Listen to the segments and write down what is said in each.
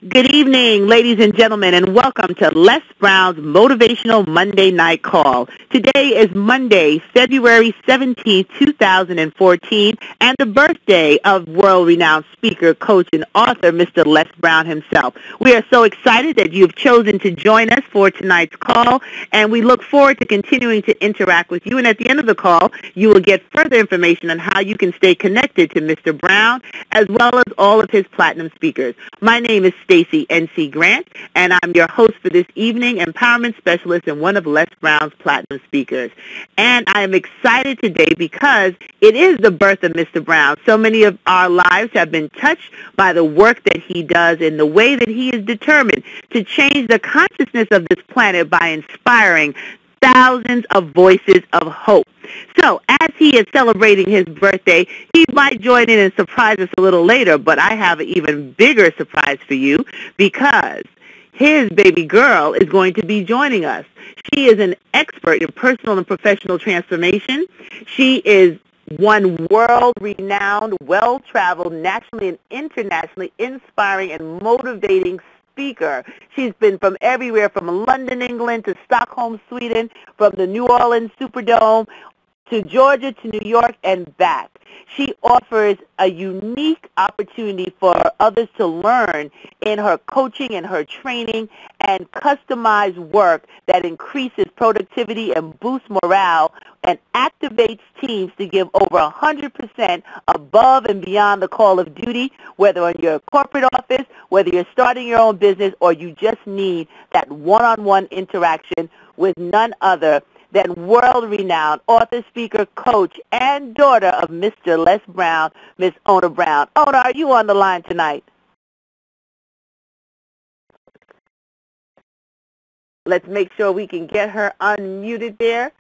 Good evening, ladies and gentlemen, and welcome to Les Brown's Motivational Monday Night Call. Today is Monday, February 17, 2014, and the birthday of world-renowned speaker, coach, and author, Mr. Les Brown himself. We are so excited that you've chosen to join us for tonight's call, and we look forward to continuing to interact with you. And at the end of the call, you will get further information on how you can stay connected to Mr. Brown, as well as all of his platinum speakers. My name is Stacy N.C. Grant, and I'm your host for this evening, empowerment specialist and one of Les Brown's platinum speakers. And I am excited today because it is the birth of Mr. Brown. So many of our lives have been touched by the work that he does and the way that he is determined to change the consciousness of this planet by inspiring thousands of voices of hope. So as he is celebrating his birthday, he might join in and surprise us a little later, but I have an even bigger surprise for you because his baby girl is going to be joining us. She is an expert in personal and professional transformation. She is one world-renowned, well-traveled, nationally and internationally inspiring and motivating speaker. She's been from everywhere, from London, England, to Stockholm, Sweden, from the New Orleans Superdome to Georgia to New York and back. She offers a unique opportunity for others to learn in her coaching and her training and customized work that increases productivity and boosts morale and activates teams to give over 100% above and beyond the call of duty, whether in your corporate office, whether you're starting your own business, or you just need that one-on-one interaction with none other than world-renowned author, speaker, coach, and daughter of Mr. Les Brown, Miss Ona Brown. Ona, are you on the line tonight? Let's make sure we can get her unmuted there.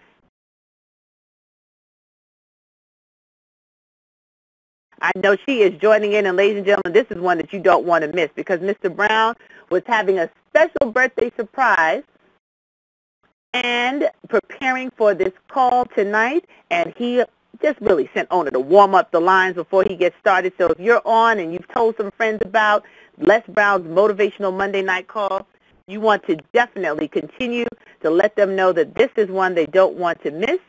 I know she is joining in, and ladies and gentlemen, this is one that you don't want to miss because Mr. Brown was having a special birthday surprise and preparing for this call tonight, and he just really sent Ona to warm up the lines before he gets started. So if you're on and you've told some friends about Les Brown's Motivational Monday Night Call, you want to definitely continue to let them know that this is one they don't want to miss.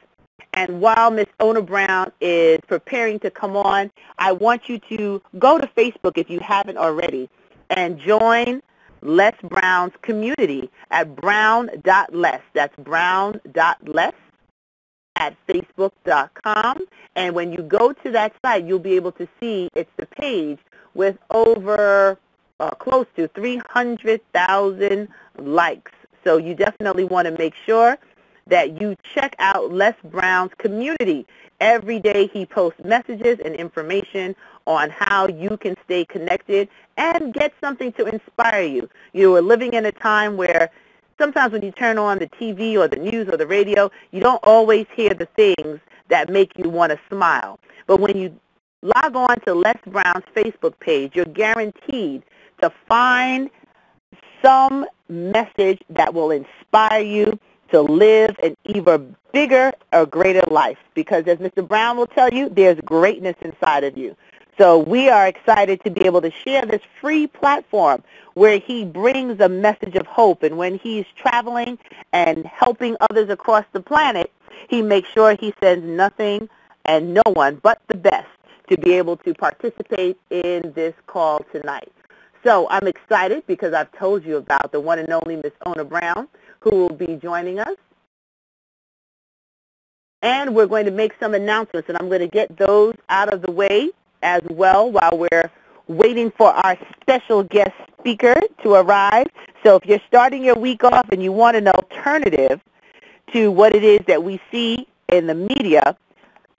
And while Miss Ona Brown is preparing to come on, I want you to go to Facebook if you haven't already and join Les Brown's community at brown.les. That's brown.les at facebook.com. And when you go to that site, you'll be able to see it's the page with over close to 300,000 likes. So you definitely want to make sure that you check out Les Brown's community. Every day he posts messages and information on how you can stay connected and get something to inspire you. You are living in a time where sometimes when you turn on the TV or the news or the radio, you don't always hear the things that make you want to smile. But when you log on to Les Brown's Facebook page, you're guaranteed to find some message that will inspire you to live an even bigger or greater life. Because as Mr. Brown will tell you, there's greatness inside of you. So we are excited to be able to share this free platform where he brings a message of hope. And when he's traveling and helping others across the planet, he makes sure he sends nothing and no one but the best to be able to participate in this call tonight. So I'm excited because I've told you about the one and only Miss Ona Brown, who will be joining us. And we're going to make some announcements, and I'm going to get those out of the way as well while we're waiting for our special guest speaker to arrive. So if you're starting your week off and you want an alternative to what it is that we see in the media,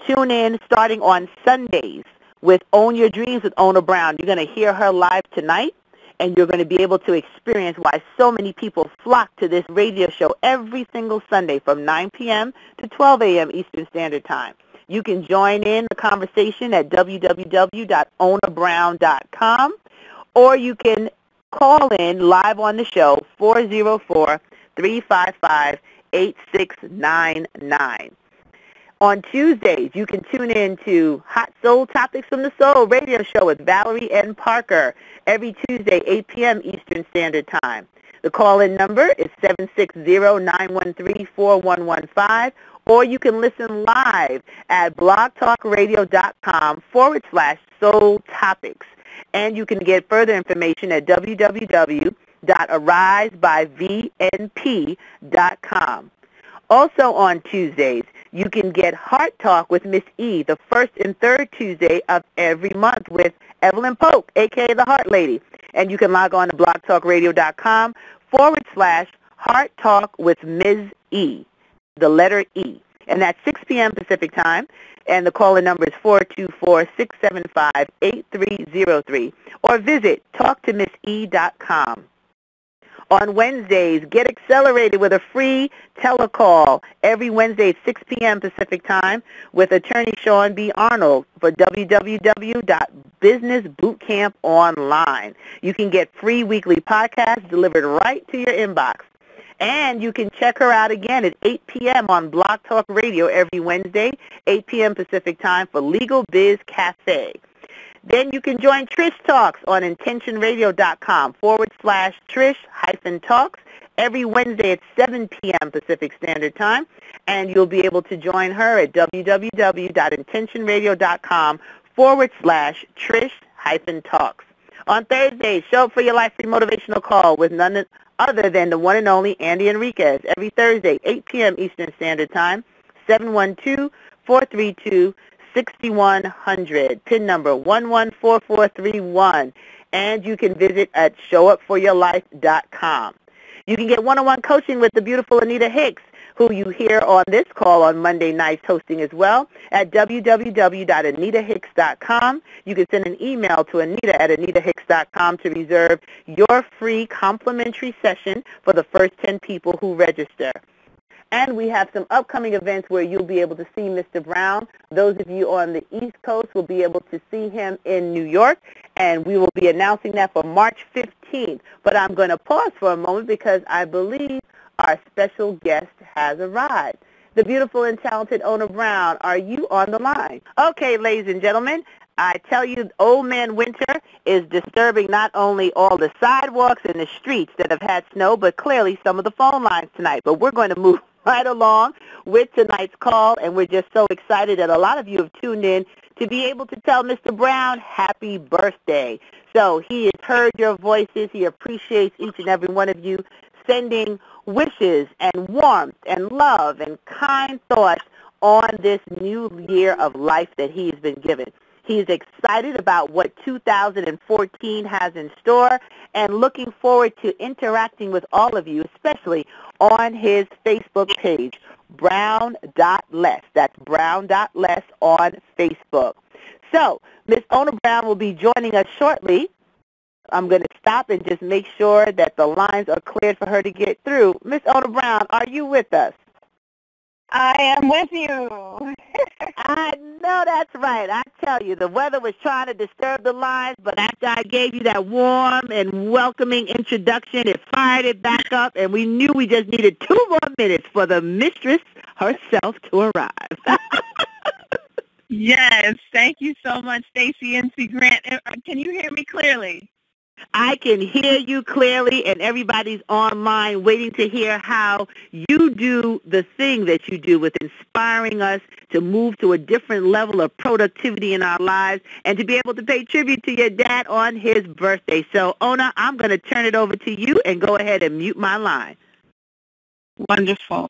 tune in starting on Sundays with Own Your Dreams with Ona Brown. You're going to hear her live tonight, and you're going to be able to experience why so many people flock to this radio show every single Sunday from 9 p.m. to 12 a.m. Eastern Standard Time. You can join in the conversation at www.onabrown.com, or you can call in live on the show, 404-355-8699. On Tuesdays, you can tune in to Hot Soul Topics from the Soul radio show with Valerie N. Parker every Tuesday, 8 p.m. Eastern Standard Time. The call-in number is 760-913-4115, or you can listen live at blogtalkradio.com/soul topics. And you can get further information at www.arisebyvnp.com. Also on Tuesdays, you can get Heart Talk with Miss E the first and third Tuesday of every month with Evelyn Polk, a.k.a. the Heart Lady. And you can log on to blogtalkradio.com/Heart Talk with Ms. E, the letter E. And that's 6 p.m. Pacific Time. And the call-in number is 424-675-8303. Or visit talktomisse.com. On Wednesdays, get accelerated with a free telecall every Wednesday at 6 p.m. Pacific Time with attorney Sean B. Arnold for www.businessbootcamp online. You can get free weekly podcasts delivered right to your inbox. And you can check her out again at 8 p.m. on Blog Talk Radio every Wednesday, 8 p.m. Pacific Time for Legal Biz Cafe. Then you can join Trish Talks on intentionradio.com/Trish-Talks every Wednesday at 7 p.m. Pacific Standard Time. And you'll be able to join her at www.intentionradio.com/Trish-Talks. On Thursdays, Show Up for Your Life free motivational call with none other than the one and only Andy Enriquez every Thursday, 8 p.m. Eastern Standard Time, 712-432-6100, PIN number 114431, and you can visit at showupforyourlife.com. You can get one-on-one coaching with the beautiful Anita Hicks, who you hear on this call on Monday nights hosting as well, at www.anitahicks.com. You can send an email to anita@anitahicks.com to reserve your free complimentary session for the first 10 people who register. And we have some upcoming events where you'll be able to see Mr. Brown. Those of you on the East Coast will be able to see him in New York, and we will be announcing that for March 15th. But I'm going to pause for a moment because I believe our special guest has arrived. The beautiful and talented Ona Brown, are you on the line? Okay, ladies and gentlemen, I tell you, Old Man Winter is disturbing not only all the sidewalks and the streets that have had snow, but clearly some of the phone lines tonight. But we're going to move right along with tonight's call, and we're just so excited that a lot of you have tuned in to be able to tell Mr. Brown happy birthday. So he has heard your voices. He appreciates each and every one of you sending wishes and warmth and love and kind thoughts on this new year of life that he has been given. He's excited about what 2014 has in store and looking forward to interacting with all of you, especially on his Facebook page, brown.less. That's brown.less on Facebook. So Ms. Ona Brown will be joining us shortly. I'm going to stop and just make sure that the lines are cleared for her to get through. Ms. Ona Brown, are you with us? I am with you. I know that's right. I tell you, the weather was trying to disturb the lines, but after I gave you that warm and welcoming introduction, it fired it back up, and we knew we just needed 2 more minutes for the mistress herself to arrive. Yes, thank you so much, Stacey NC Grant. Can you hear me clearly? I can hear you clearly, and everybody's online waiting to hear how you do the thing that you do with inspiring us to move to a different level of productivity in our lives and to be able to pay tribute to your dad on his birthday. So, Ona, I'm going to turn it over to you and go ahead and mute my line. Wonderful.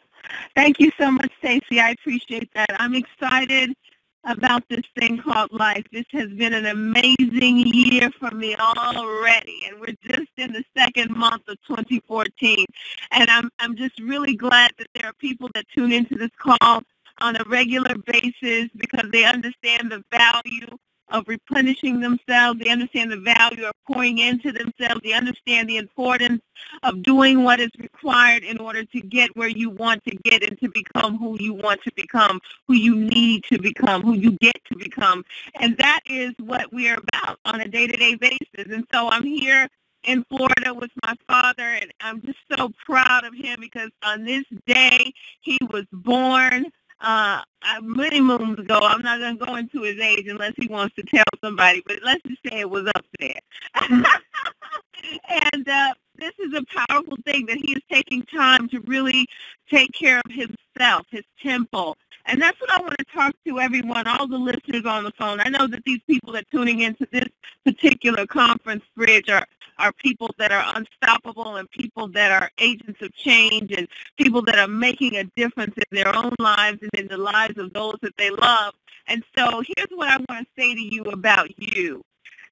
Thank you so much, Stacey. I appreciate that. I'm excited about this thing called life. This has been an amazing year for me already, and we're just in the second month of 2014. And I'm just really glad that there are people that tune into this call on a regular basis because they understand the value of replenishing themselves. They understand the value of pouring into themselves. They understand the importance of doing what is required in order to get where you want to get and to become who you want to become, who you need to become, who you get to become. And that is what we are about on a day-to-day basis. And so I'm here in Florida with my father, and I'm just so proud of him because on this day he was born. many moons ago. I'm not going to go into his age unless he wants to tell somebody, but let's just say it was up there. And this is a powerful thing that he is taking time to really take care of himself, his temple. And that's what I want to talk to everyone, all the listeners on the phone. I know that these people that are tuning into this particular conference bridge are people that are unstoppable and people that are agents of change and people that are making a difference in their own lives and in the lives of those that they love. And so here's what I want to say to you about you,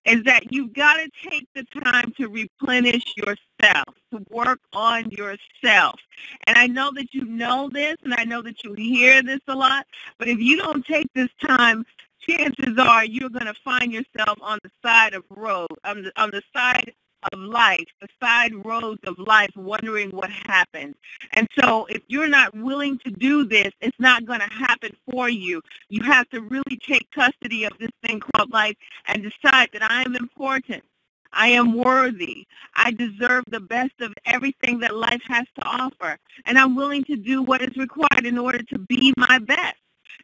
is that you've got to take the time to replenish yourself, to work on yourself. And I know that you know this, and I know that you hear this a lot, but if you don't take this time, chances are you're going to find yourself on the side of the side of life, the side roads of life, wondering what happened. And so if you're not willing to do this, it's not going to happen for you. You have to really take custody of this thing called life and decide that I am important. I am worthy. I deserve the best of everything that life has to offer. And I'm willing to do what is required in order to be my best.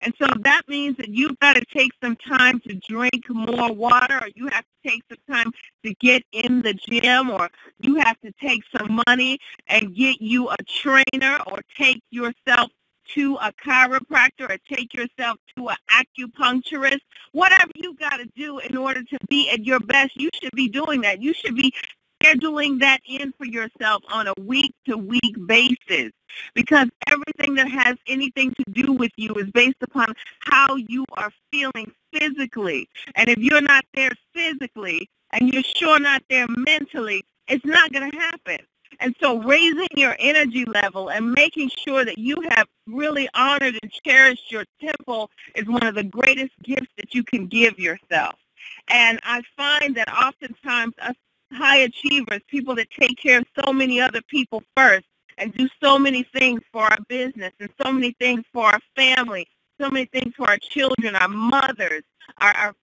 And so that means that you've got to take some time to drink more water, or you have to take some time to get in the gym, or you have to take some money and get you a trainer, or take yourself to a chiropractor, or take yourself to an acupuncturist. Whatever you got to do in order to be at your best, you should be doing that. You should be scheduling that in for yourself on a week-to-week basis, because everything that has anything to do with you is based upon how you are feeling physically. And if you're not there physically and you're sure not there mentally, it's not going to happen. And so raising your energy level and making sure that you have really honored and cherished your temple is one of the greatest gifts that you can give yourself. And I find that oftentimes us high achievers, people that take care of so many other people first and do so many things for our business and so many things for our family, so many things for our children, our mothers, our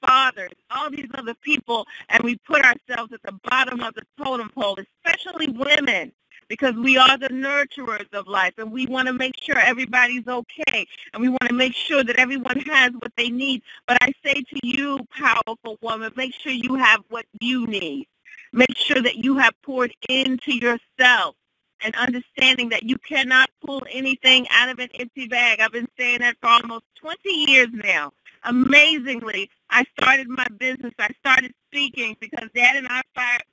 fathers, all these other people, and we put ourselves at the bottom of the totem pole, especially women, because we are the nurturers of life, and we want to make sure everybody's okay, and we want to make sure that everyone has what they need. But I say to you, powerful woman, make sure you have what you need. Make sure that you have poured into yourself, and understanding that you cannot pull anything out of an empty bag. I've been saying that for almost 20 years now. Amazingly, I started my business. I started speaking because Dad and I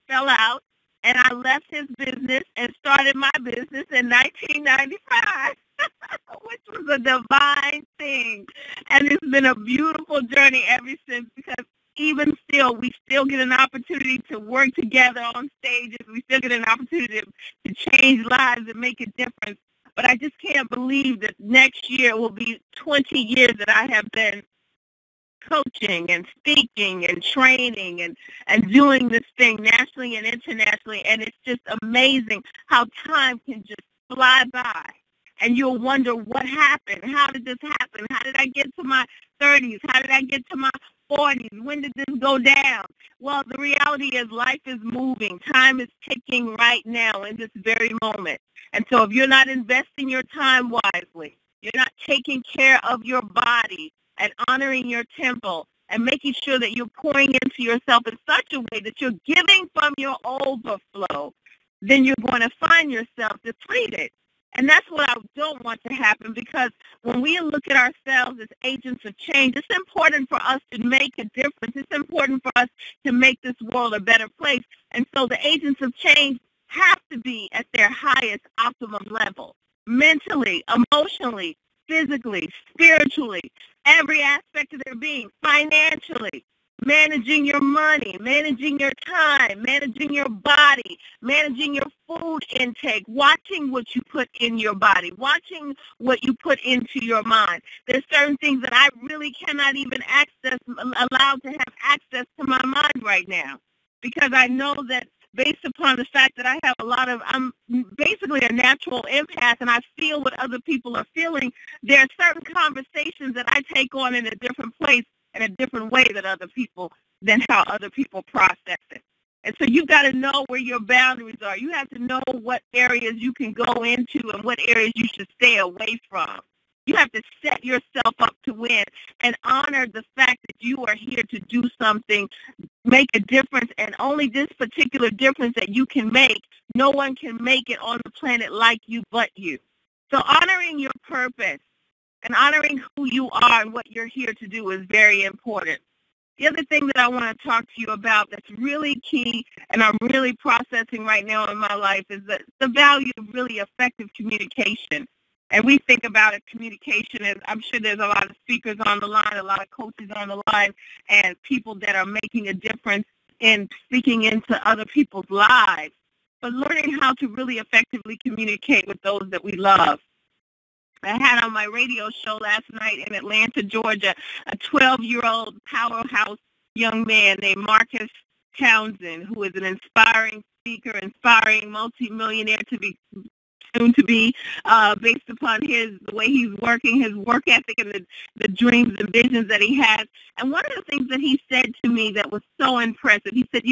fell out, and I left his business and started my business in 1995, which was a divine thing. And it's been a beautiful journey ever since, because even still, we still get an opportunity to work together on stages. We still get an opportunity to change lives and make a difference. But I just can't believe that next year will be 20 years that I have been coaching and speaking and training and doing this thing nationally and internationally. And it's just amazing how time can just fly by. And you'll wonder what happened. How did this happen? How did I get to my 30s? How did I get to my 40s? When did this go down? Well, the reality is life is moving. Time is ticking right now in this very moment. And so if you're not investing your time wisely, you're not taking care of your body and honoring your temple and making sure that you're pouring into yourself in such a way that you're giving from your overflow, then you're going to find yourself depleted. And that's what I don't want to happen, because when we look at ourselves as agents of change, it's important for us to make a difference. It's important for us to make this world a better place. And so the agents of change have to be at their highest optimum level, mentally, emotionally, physically, spiritually, every aspect of their being, financially, managing your money, managing your time, managing your body, managing your food intake, watching what you put in your body, watching what you put into your mind. There's certain things that I really cannot even allowed to have access to my mind right now, because I know that based upon the fact that I have I'm basically a natural empath, and I feel what other people are feeling. There are certain conversations that I take on in a different place, in a different way than how other people process it. And so you've got to know where your boundaries are. You have to know what areas you can go into and what areas you should stay away from. You have to set yourself up to win and honor the fact that you are here to do something, make a difference, and only this particular difference that you can make, no one can make it on the planet like you but you. So honoring your purpose and honoring who you are and what you're here to do is very important. The other thing that I want to talk to you about that's really key and I'm really processing right now in my life is that the value of really effective communication. And we think about it, communication, as I'm sure there's a lot of speakers on the line, a lot of coaches on the line, and people that are making a difference in speaking into other people's lives, but learning how to really effectively communicate with those that we love. I had on my radio show last night in Atlanta, Georgia, a 12-year-old powerhouse young man named Marcus Townsend, who is an inspiring speaker, inspiring multimillionaire to be soon to be, based upon the way he's working, his work ethic, and the dreams and visions that he has. And one of the things that he said to me that was so impressive, he said,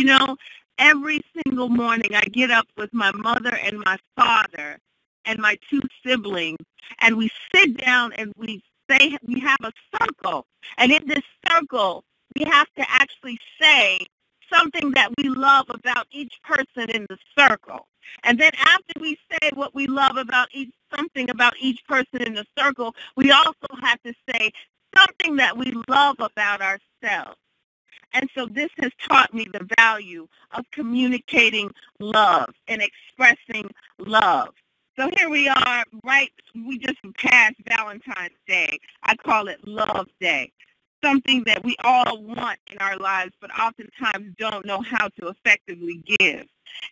every single morning I get up with my mother and my father and my two siblings, and we sit down and we have a circle. And in this circle, we have to actually say something that we love about each person in the circle. And then after we say what we love about something about each person in the circle, we also have to say something that we love about ourselves. And so this has taught me the value of communicating love and expressing love. So here we are, we just passed Valentine's Day. I call it Love Day. Something that we all want in our lives, but oftentimes don't know how to effectively give.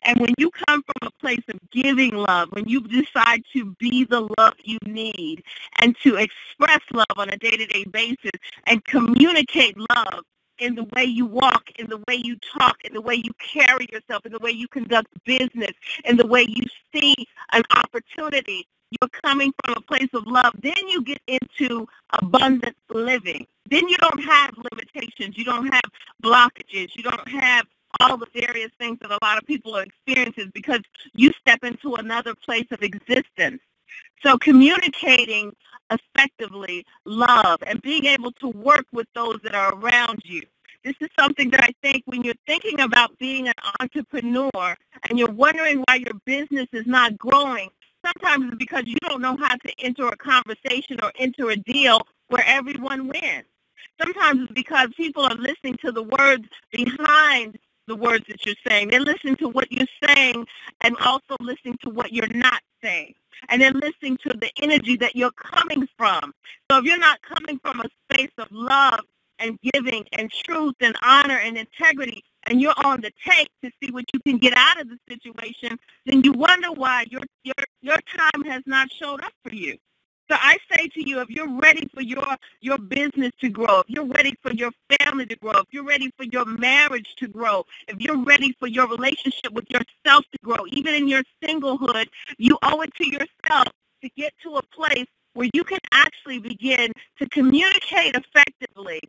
And when you come from a place of giving love, when you decide to be the love you need and to express love on a day-to-day basis and communicate love in the way you walk, in the way you talk, in the way you carry yourself, in the way you conduct business, in the way you see an opportunity, you're coming from a place of love, then you get into abundant living. Then you don't have limitations. You don't have blockages. You don't have all the various things that a lot of people are experiencing because you step into another place of existence. So communicating effectively love and being able to work with those that are around you. This is something that I think when you're thinking about being an entrepreneur and you're wondering why your business is not growing, sometimes it's because you don't know how to enter a conversation or enter a deal where everyone wins. Sometimes it's because people are listening to the words behind the words that you're saying. They're listening to what you're saying and also listening to what you're not saying. And then listening to the energy that you're coming from. So if you're not coming from a space of love and giving and truth and honor and integrity, and you're on the take to see what you can get out of the situation, then you wonder why your time has not showed up for you. So I say to you, if you're ready for your business to grow, if you're ready for your family to grow, if you're ready for your marriage to grow, if you're ready for your relationship with yourself to grow, even in your singlehood, you owe it to yourself to get to a place where you can actually begin to communicate effectively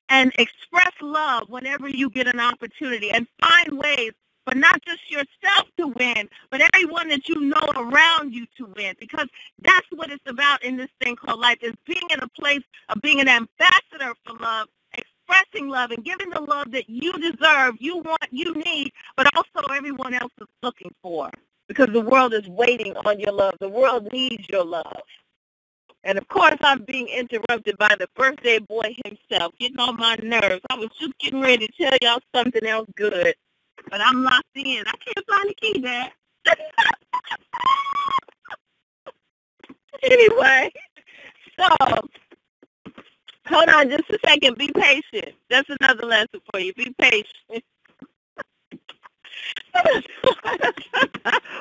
and express love whenever you get an opportunity and find ways for not just yourself to win, but everyone that you know around you to win, because that's what it's about in this thing called life, is being in a place of being an ambassador for love, expressing love and giving the love that you deserve, you want, you need, but also everyone else is looking for, because the world is waiting on your love. The world needs your love. And, of course, I'm being interrupted by the birthday boy himself, getting on my nerves. I was just getting ready to tell y'all something else good, but I'm locked in. I can't find the key there. Anyway, so hold on just a second. Be patient. That's another lesson for you. Be patient.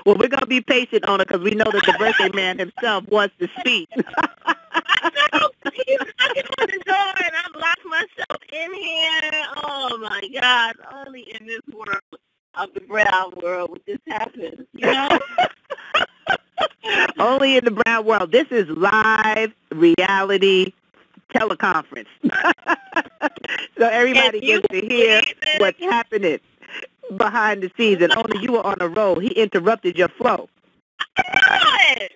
Well, we're going to be patient on it because we know that the birthday man himself wants to speak. I know. He's knocking on the door, and I've locked myself in here. Oh, my God. Only in this world of the brown world would this happen, you know? Only in the brown world. This is live reality teleconference. So everybody gets to hear what's happening behind the scenes, and only you were on a roll. He interrupted your flow. I know it.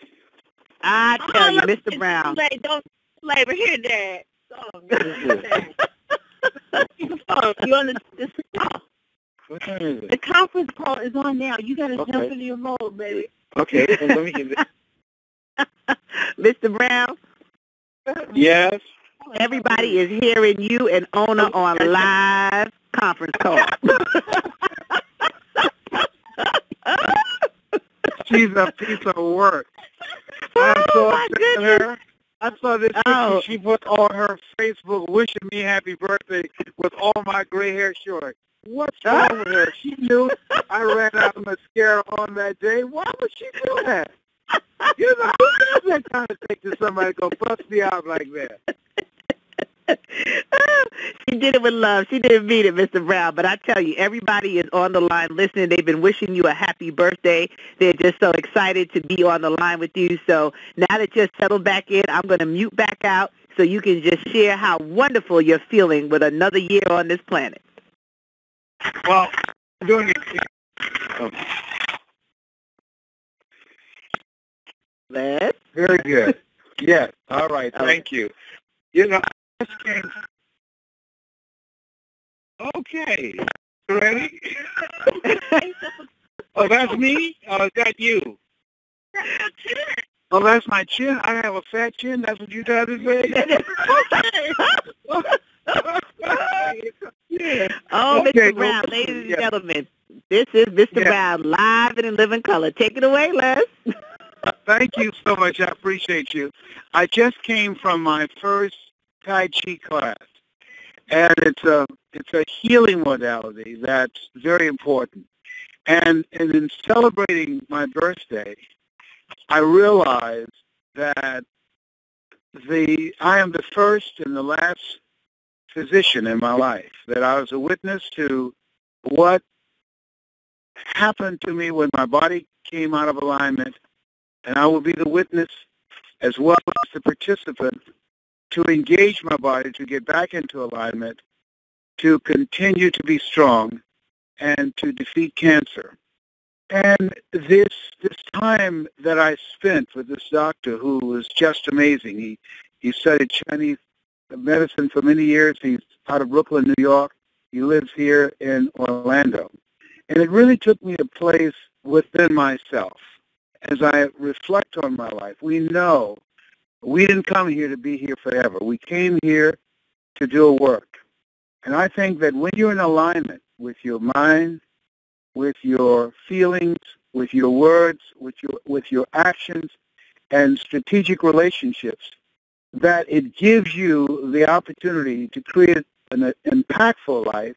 I tell you, Mr. Brown. Don't flavor here, Dad. Oh, Dad. You on the What time is it? The conference call is on now. You got to jump into your mode, baby. Okay, let me get it. Mr. Brown? Yes? Everybody is hearing you and Ona on live conference call. She's a piece of work. I'm so upset with her. I saw this picture she put on her Facebook wishing me happy birthday with all my gray hair short. What's wrong with her? She knew I ran out of mascara on that day. Why would she do that? You know, who does that kind of thing to somebody go bust me out like that? She did it with love. She didn't mean it, Mr. Brown. But I tell you, everybody is on the line listening. They've been wishing you a happy birthday. They're just so excited to be on the line with you. So now that you're settled back in, I'm going to mute back out so you can just share how wonderful you're feeling with another year on this planet. Well, I'm doing it. Les? Very good. Yes. All right. Thank you. You know, I just came. Okay. You ready? Oh, that's me? Oh, is that you? Oh, that's my chin? I have a fat chin? That's what you tried to say? Yeah. Oh, okay, Mr. Brown, ladies and gentlemen, this is Mr. Brown, live and in living color. Take it away, Les. Thank you so much. I appreciate you. I just came from my first Tai Chi class, and it's a healing modality that's very important. And in celebrating my birthday, I realized that I am the first and the last physician in my life, that I was a witness to what happened to me when my body came out of alignment, and I will be the witness as well as the participant to engage my body to get back into alignment, to continue to be strong, and to defeat cancer. And this time that I spent with this doctor who was just amazing, he studied Chinese medicine for many years. He's out of Brooklyn, New York. He lives here in Orlando. And it really took me to a place within myself. As I reflect on my life, we know we didn't come here to be here forever. We came here to do a work. And I think that when you're in alignment with your mind, with your feelings, with your words, with your actions, and strategic relationships, that it gives you the opportunity to create an impactful life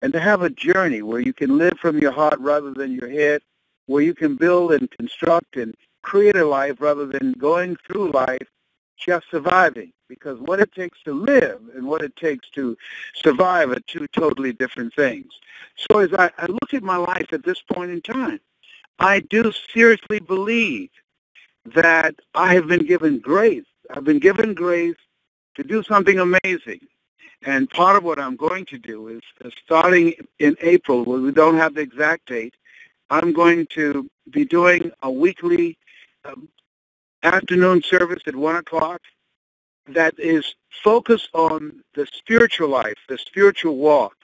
and to have a journey where you can live from your heart rather than your head, where you can build and construct and create a life rather than going through life just surviving. Because what it takes to live and what it takes to survive are two totally different things. So as I look at my life at this point in time, I do seriously believe that I have been given grace. I've been given grace to do something amazing. And part of what I'm going to do is, starting in April, where we don't have the exact date, I'm going to be doing a weekly afternoon service at 1 o'clock that is focused on the spiritual life, the spiritual walk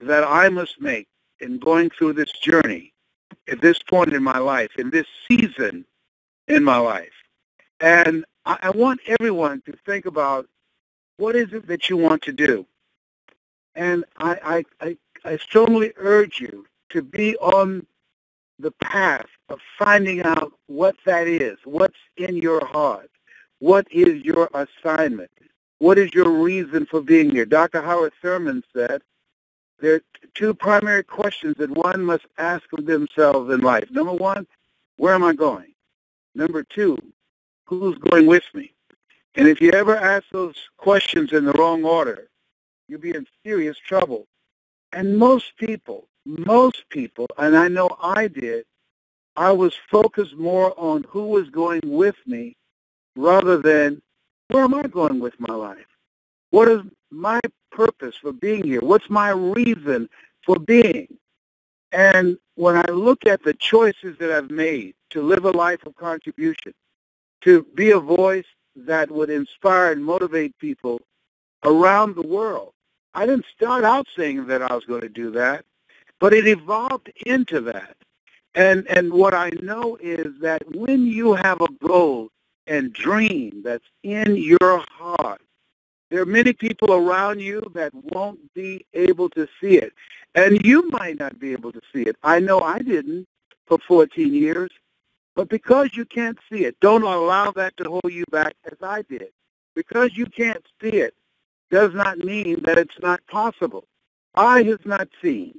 that I must make in going through this journey at this point in my life, in this season in my life. And I want everyone to think about what is it that you want to do. And I strongly urge you to be on the path of finding out what that is, what's in your heart, what is your assignment, what is your reason for being here. Dr. Howard Thurman said there are two primary questions that one must ask of themselves in life. Number one, where am I going? Number two, who's going with me? And if you ever ask those questions in the wrong order, you'll be in serious trouble. And most people, and I know I did, I was focused more on who was going with me rather than where am I going with my life? What is my purpose for being here? What's my reason for being? And when I look at the choices that I've made to live a life of contribution, to be a voice that would inspire and motivate people around the world. I didn't start out saying that I was going to do that, but it evolved into that. And what I know is that when you have a goal and dream that's in your heart, there are many people around you that won't be able to see it. And you might not be able to see it. I know I didn't for 14 years. But because you can't see it, don't allow that to hold you back as I did. Because you can't see it does not mean that it's not possible. Eye has not seen,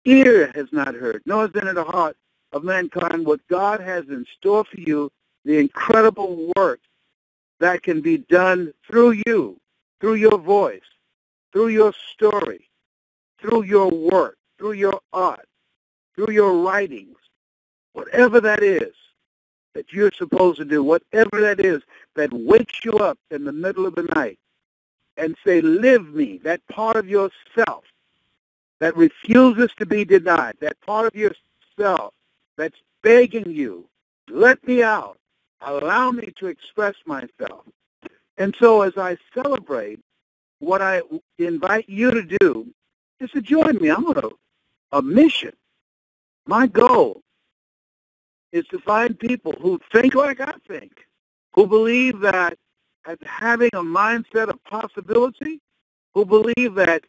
ear has not heard, nor has entered the heart of mankind what God has in store for you, the incredible work that can be done through you, through your voice, through your story, through your work, through your art, through your writings, whatever that is that you're supposed to do, whatever that is that wakes you up in the middle of the night and say, live me, that part of yourself that refuses to be denied, that part of yourself that's begging you, let me out, allow me to express myself. And so as I celebrate, what I invite you to do is to join me. I'm on a mission. My goal is to find people who think like I think, who believe that as having a mindset of possibility, who believe that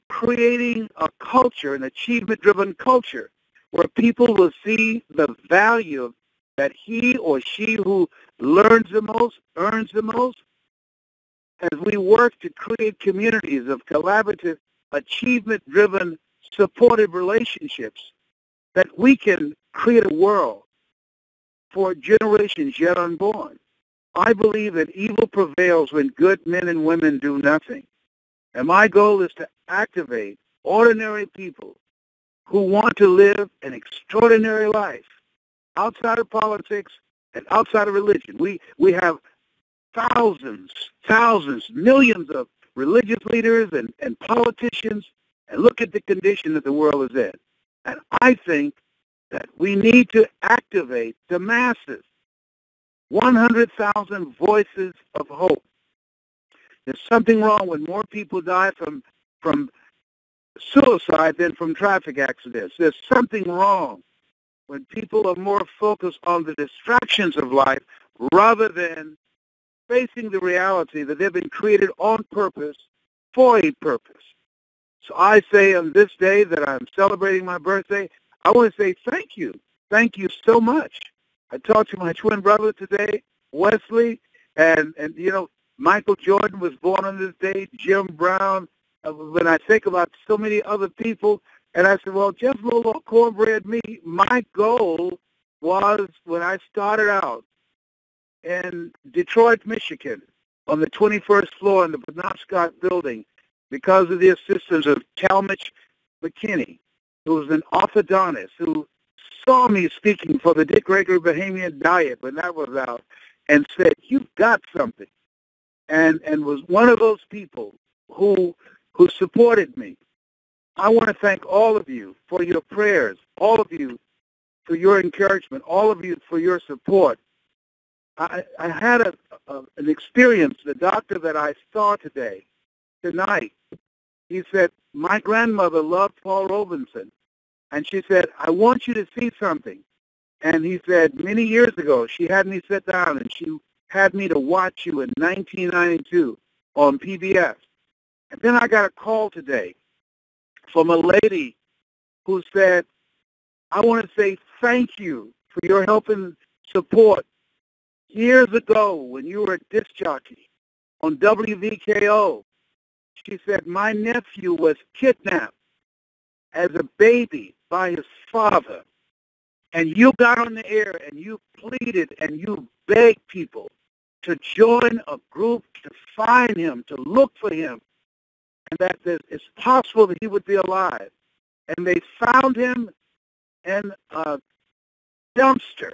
creating a culture, an achievement-driven culture, where people will see the value that he or she who learns the most, earns the most, as we work to create communities of collaborative, achievement-driven, supportive relationships, that we can create a world for generations yet unborn. I believe that evil prevails when good men and women do nothing. And my goal is to activate ordinary people who want to live an extraordinary life outside of politics and outside of religion. We have thousands, millions of religious leaders and politicians, and look at the condition that the world is in. And I think that we need to activate the masses, 100,000 voices of hope. There's something wrong when more people die from suicide than from traffic accidents. There's something wrong when people are more focused on the distractions of life rather than facing the reality that they've been created on purpose for a purpose. So I say on this day that I'm celebrating my birthday, I want to say thank you. Thank you so much. I talked to my twin brother today, Wesley, and you know, Michael Jordan was born on this day, Jim Brown. When I think about so many other people, and I said, well, just a little cornbread me. My goal was when I started out in Detroit, Michigan, on the 21st floor in the Penobscot building, because of the assistance of Talmadge McKinney, who was an orthodontist, who saw me speaking for the Dick Gregory Bahamian Diet when that was out, and said, you've got something, and was one of those people who supported me. I want to thank all of you for your prayers, all of you for your encouragement, all of you for your support. I had an experience, the doctor that I saw tonight, he said, my grandmother loved Paul Robinson. And she said, I want you to see something. And he said, many years ago, she had me sit down and she had me to watch you in 1992 on PBS. And then I got a call today from a lady who said, I want to say thank you for your help and support. Years ago, when you were a disc jockey on WVKO, she said, my nephew was kidnapped as a baby by his father. And you got on the air and you pleaded and you begged people to join a group to find him, to look for him, and that it's possible that he would be alive. And they found him in a dumpster,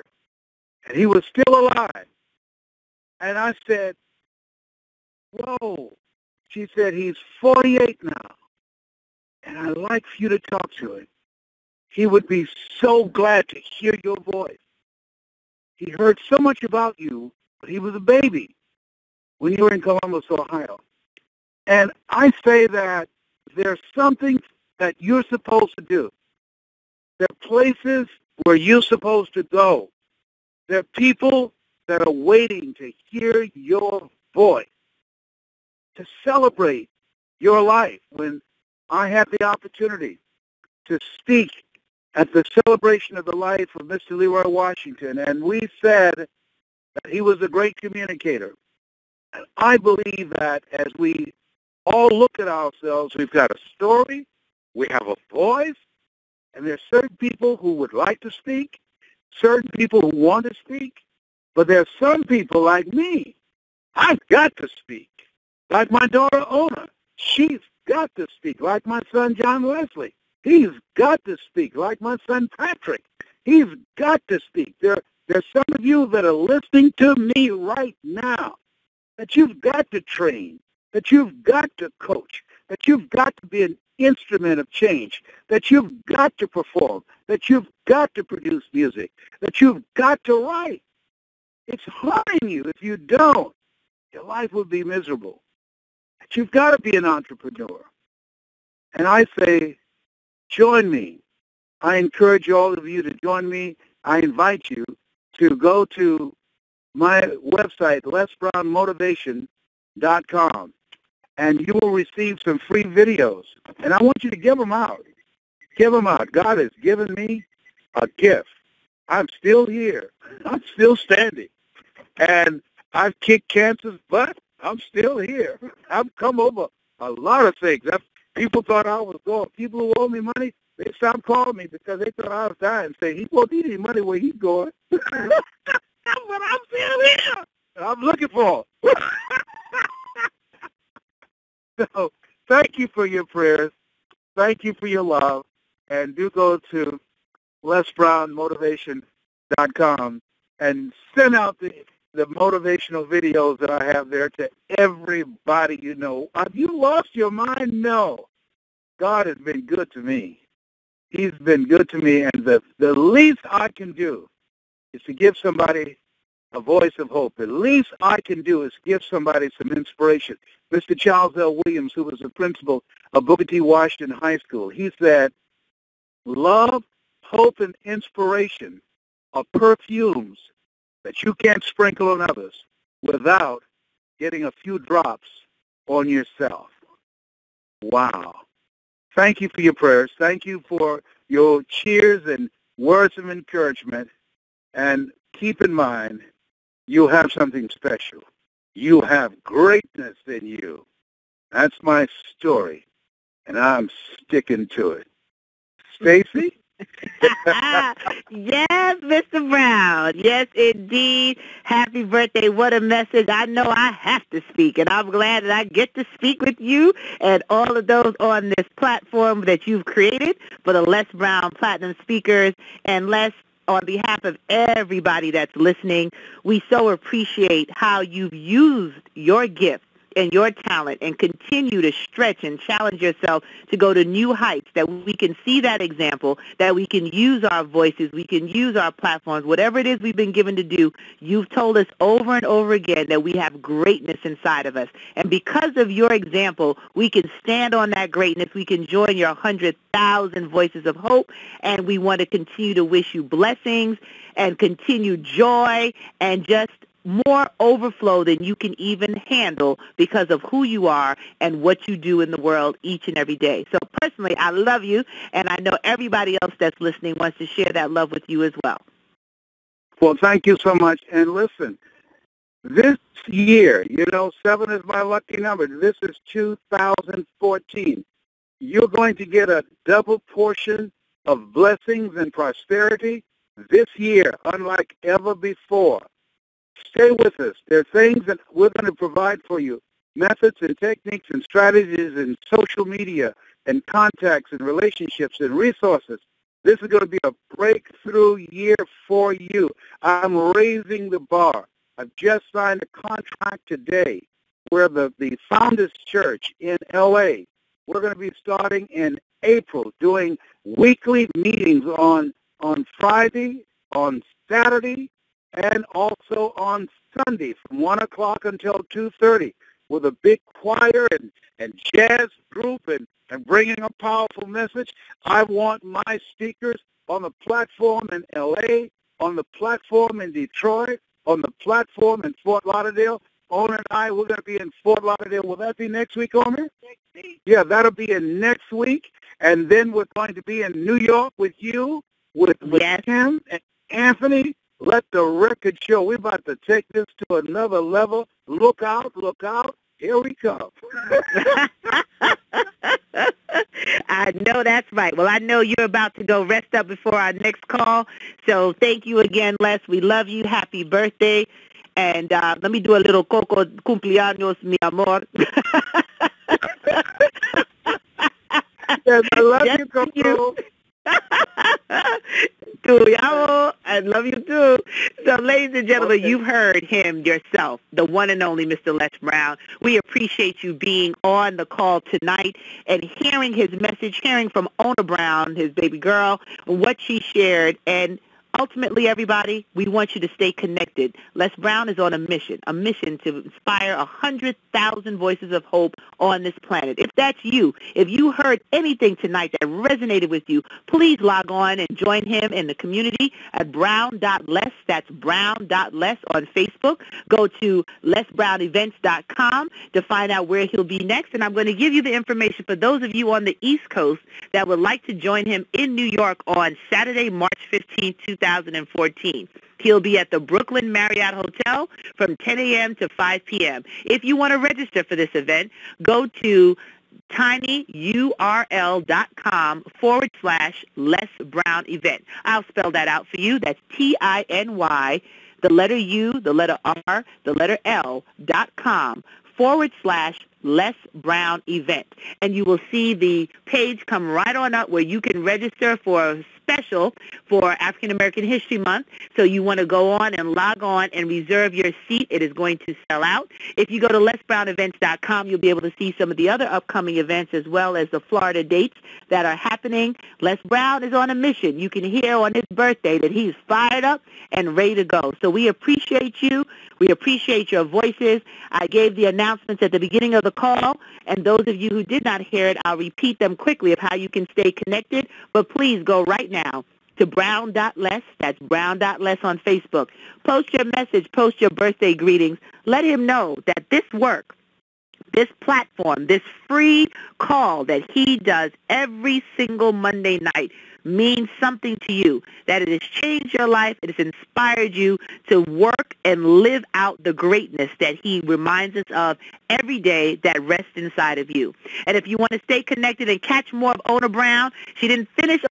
and he was still alive. And I said, whoa. She said, he's 48 now, and I'd like for you to talk to him. He would be so glad to hear your voice. He heard so much about you but he was a baby when you were in Columbus, Ohio. And I say that there's something that you're supposed to do. There are places where you're supposed to go. There are people that are waiting to hear your voice, to celebrate your life. When I had the opportunity to speak at the celebration of the life of Mr. Leroy Washington, and we said that he was a great communicator. And I believe that as we all look at ourselves, we've got a story, we have a voice, and there's certain people who would like to speak, certain people who want to speak, but there's some people like me. I've got to speak. Like my daughter, Ona. She's got to speak. Like my son, John Wesley. He's got to speak. Like my son, Patrick. He's got to speak. There's some of you that are listening to me right now that you've got to train, that you've got to coach, that you've got to be an instrument of change, that you've got to perform, that you've got to produce music, that you've got to write. It's harming you if you don't. Your life will be miserable. But you've got to be an entrepreneur. And I say, join me. I encourage all of you to join me. I invite you to go to my website, lesbrownmotivation.com, and you will receive some free videos. And I want you to give them out. Give them out. God has given me a gift. I'm still here. I'm still standing. And I've kicked cancer's butt. I'm still here. I've come over a lot of things. People thought I was going. People who owe me money, they stopped calling me because they thought I was dying. Say, he won't need any money where he's going. But I'm still here. I'm looking for him. So thank you for your prayers. Thank you for your love. And do go to lesbrownmotivation.com and send out the motivational videos that I have there to everybody you know. Have you lost your mind? No. God has been good to me. He's been good to me, and the least I can do is to give somebody a voice of hope. The least I can do is give somebody some inspiration. Mr. Charles L. Williams, who was the principal of Booker T. Washington High School, he said, love, hope, and inspiration are perfumes that you can't sprinkle on others without getting a few drops on yourself. Wow. Thank you for your prayers. Thank you for your cheers and words of encouragement. And keep in mind, you have something special. You have greatness in you. That's my story, and I'm sticking to it. Stacy? Yes, Mr. Brown. Yes, indeed. Happy birthday. What a message. I know I have to speak, and I'm glad that I get to speak with you and all of those on this platform that you've created for the Les Brown Platinum Speakers. And Les, on behalf of everybody that's listening, we so appreciate how you've used your gift and your talent and continue to stretch and challenge yourself to go to new heights, that we can see that example, that we can use our voices, we can use our platforms, whatever it is we've been given to do. You've told us over and over again that we have greatness inside of us. And because of your example, we can stand on that greatness. We can join your 100,000 voices of hope, and we want to continue to wish you blessings and continued joy and just more overflow than you can even handle because of who you are and what you do in the world each and every day. So personally, I love you, and I know everybody else that's listening wants to share that love with you as well. Well, thank you so much. And listen, this year, 7 is my lucky number. This is 2014. You're going to get a double portion of blessings and prosperity this year, unlike ever before. Stay with us. There are things that we're going to provide for you, methods and techniques and strategies and social media and contacts and relationships and resources. This is going to be a breakthrough year for you. I'm raising the bar. I've just signed a contract today where the Founders Church in L.A., we're going to be starting in April doing weekly meetings on Friday, on Saturday, and also on Sunday from 1 o'clock until 2:30 with a big choir and jazz group and bringing a powerful message. I want my speakers on the platform in L.A., on the platform in Detroit, on the platform in Fort Lauderdale. Omer and I, we're going to be in Fort Lauderdale. Will that be next week, Omer? Next week. Yeah, that'll be in next week. And then we're going to be in New York with you, with Yes. Kim and Anthony. Let the record show. We're about to take this to another level. Look out, look out. Here we come. I know that's right. Well, I know you're about to go rest up before our next call. So thank you again, Les. We love you. Happy birthday. And let me do a little Coco cumpleaños, mi amor. Yes, I love Just you, Coco. I love you too. So, ladies and gentlemen, Okay. You've heard him yourself, the one and only Mr. Les Brown. We appreciate you being on the call tonight and hearing his message, hearing from Ona Brown, his baby girl, what she shared. And ultimately, everybody, we want you to stay connected. Les Brown is on a mission to inspire 100,000 voices of hope on this planet. If that's you, if you heard anything tonight that resonated with you, please log on and join him in the community at brown.les. That's brown.les on Facebook. Go to lesbrownevents.com to find out where he'll be next. And I'm going to give you the information for those of you on the East Coast that would like to join him in New York on Saturday, March 15th, 2014. He'll be at the Brooklyn Marriott Hotel from 10 a.m. to 5 p.m. If you want to register for this event, go to tinyurl.com/Les Brown event. I'll spell that out for you. That's TINY, the letter U, the letter R, the letter L.com/Les Brown event. And you will see the page come right on up where you can register for a special for African American History Month. So you want to go on and log on and reserve your seat. It is going to sell out. If you go to lesbrownevents.com, you'll be able to see some of the other upcoming events as well as the Florida dates that are happening. Les Brown is on a mission. You can hear on his birthday that he's fired up and ready to go. So we appreciate you. We appreciate your voices. I gave the announcements at the beginning of the call, and those of you who did not hear it, I'll repeat them quickly of how you can stay connected. But please go right now to brown.les. That's brown.les on Facebook. Post your message. Post your birthday greetings. Let him know that this work, this platform, this free call that he does every single Monday night means something to you, that it has changed your life, it has inspired you to work and live out the greatness that he reminds us of every day that rests inside of you. And if you want to stay connected and catch more of Ona Brown, she didn't finish